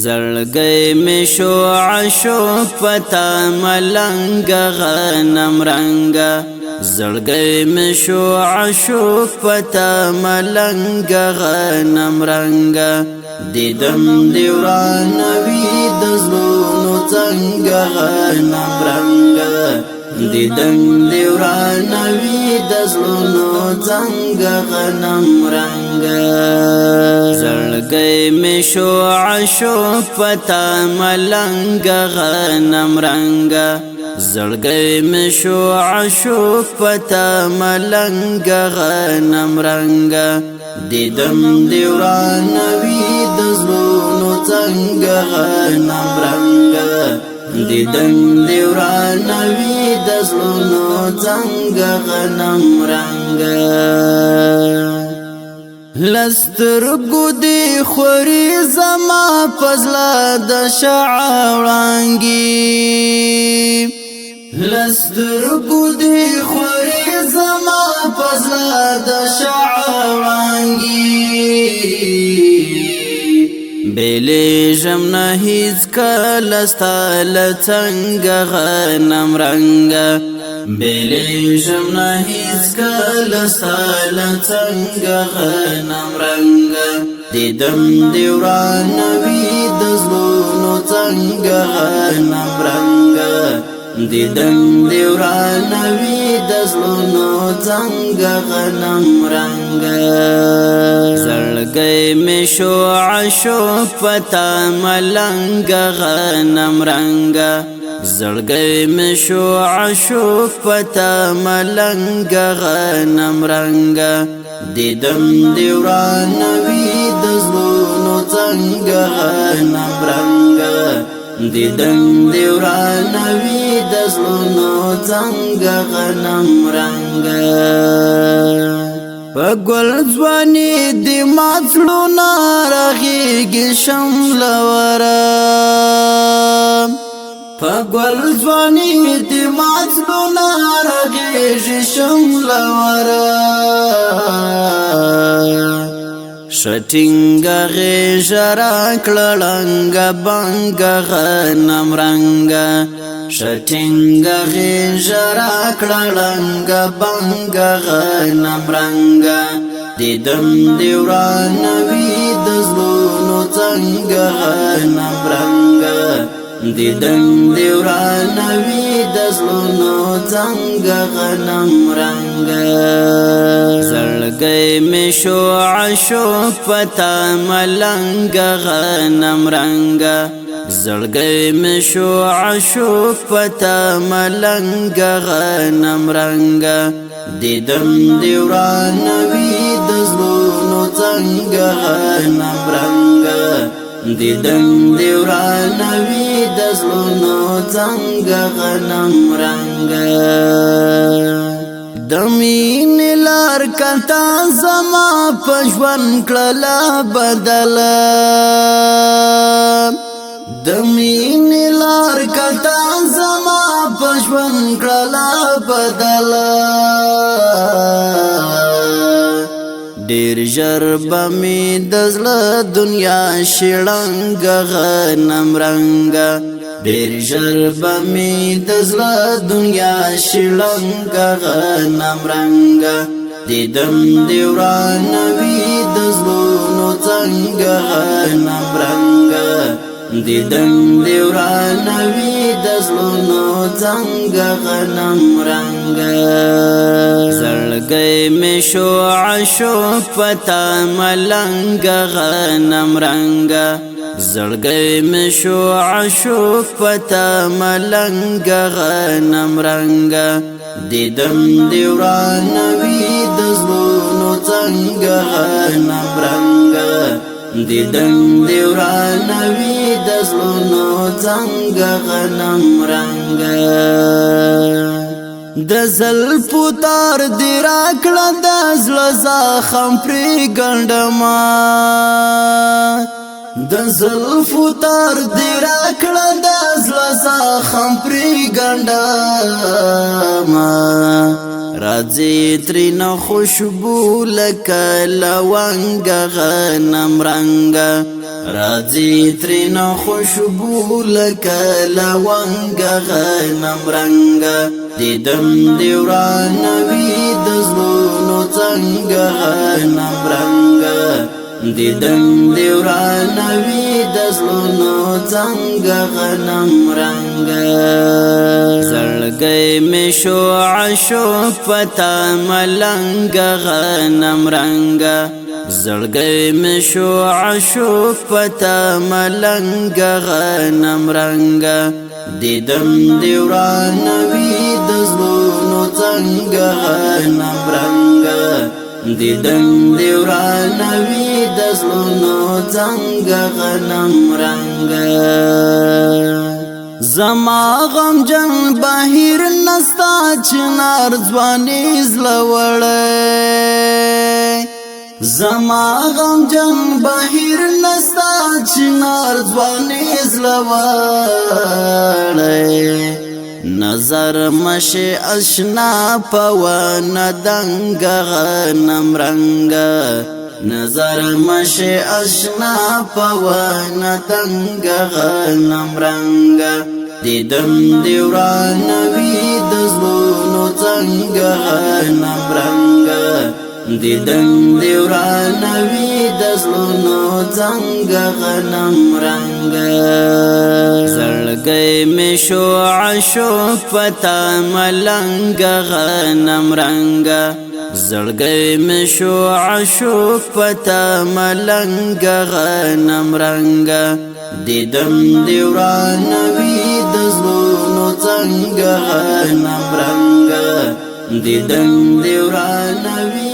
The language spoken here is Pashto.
زړګی می شو عاشق پتا ملنګه غنمرنګه زړګی می شو عاشق پتا ملنګه غنمرنګه دیدن دی ورانوي د زړونو ځنګه غنمرنګه دیدن دی ورانوي د زړونو ځنګه غنمرنګه زړګی می شو عاشق پتا ملنګه غنمرنګه زړګی می شو عاشق پتا ملنګه غنمرنګه دیدن دی ورانوي د زړونو ځنګه غنمرنګه دیدن دی ورانوي د زړونو ځنګه غنمرنګه لسترګو دی خوري زما پزلا د شعرانګي لسترګو دی خوري زما پزلا د شعرانګي بیلی جمنا هیڅ کله ستال څنګه غنمرنګه بیلی جمنا هیڅ کله ستال څنګه غنمرنګه دیدن دی ورانوي د زړونو څنګه غنمرنګه دیدن دی ورانوي د زړونو څنګه غنمرنګه زړګی می شو عاشق پتا ملنګه غنمرنګه زړګی می شو عاشق پتا ملنګه غنمرنګه دیدن دی ورانوي د زړونو څنګه غنمرنګه دیدن دی ورانوي د زړونو څنګه غنمرنګه پګل ځواني دی ماتلونه راغيږي شملوره پګل ځواني دی ماتلونه راغيږي شملوره شټینګه غیژرا کړلنګه بنګه غنمرنګه شټینګه غیژرا کړلنګه بنګه غنمرنګه دیدن دی ورانوي د زړونو څنګه غنمرنګه دیدن دی ورانوي د زړونو څنګه غنمرنګه زړګی می شو عاشق پتا ملنګه غنمرنګه زړګی می شو عاشق پتا ملنګه غنمرنګه دیدن دی ورانوي د زړونو څنګه غنمرنګه دیدن دی ورانوي د زړونو څنګه غنمرنګه د مینې لار کتا زما په ژوند کړله بدله د مینې لار کتا زما په ژوند کړله بدله ډیر ژر به مې د زړه دنیا شړنګه غنمرنګه ډیر ژر به مې د زړه دنیا شړنګه غنمرنګه دیدن دی ورانوي د زړونو څنګه غنمرنګه دیدن دی ورانوي د زړونو څنګه غنمرنګه زړګی می شو عاشق پتا ملنګه غنمرنګه زړګی می شو عاشق پتا ملنګه غنمرنګه دیدن دی ورانوي د زړونو څنګه غنمرنګه دیدن دی ورانوي د زړونو څنګه غنمرنګه د زلفو تار دی راکړه د زړه زخم پرې ګنډما د زلفو تار دی راکړه د زړه زخم پرې ګنډم راځي ترېنه خوشبو لکه لونګه غنمرنګه راځي ترېنه خوشبو لکه لونګه غنمرنګه دیدن دی ورانوي د زړونو ځنګه غنمرنګه دیدن دی ورانوي د زړونو ځنګه غنمرنګه زړګی مې شو عاشق پتا ملنګه غنمرنګه زړګی مې شو عاشق پتا ملنګه غنمرنګه دیدن دی ورانوي د زړونو ځنګه غنمرنګه دیدن دی ورانوي د زړونو ځنګه غنمرنګه زما غم جن بهیر نستا چنار ځواني زلوړی زما غم جن بهیر نستا چنار ځواني زلوړی نظر مشه اشنا پون دنګه غنمرنګه نظر مشه اشنا پون دنګه غنمرنګه دیدن دی ورانوي د زړونو ځنګه غنمرنګه دیدن دی ورانوي د زړونو ځنګه غنمرنګه زړګی مې شو عاشق پتا ملنګه غنمرنګه زړګی مې شو عاشق پتا ملنګه غنمرنګه دیدن دی ورانوي د زړونو ځنګه غنمرنګه دیدن دی ورانوي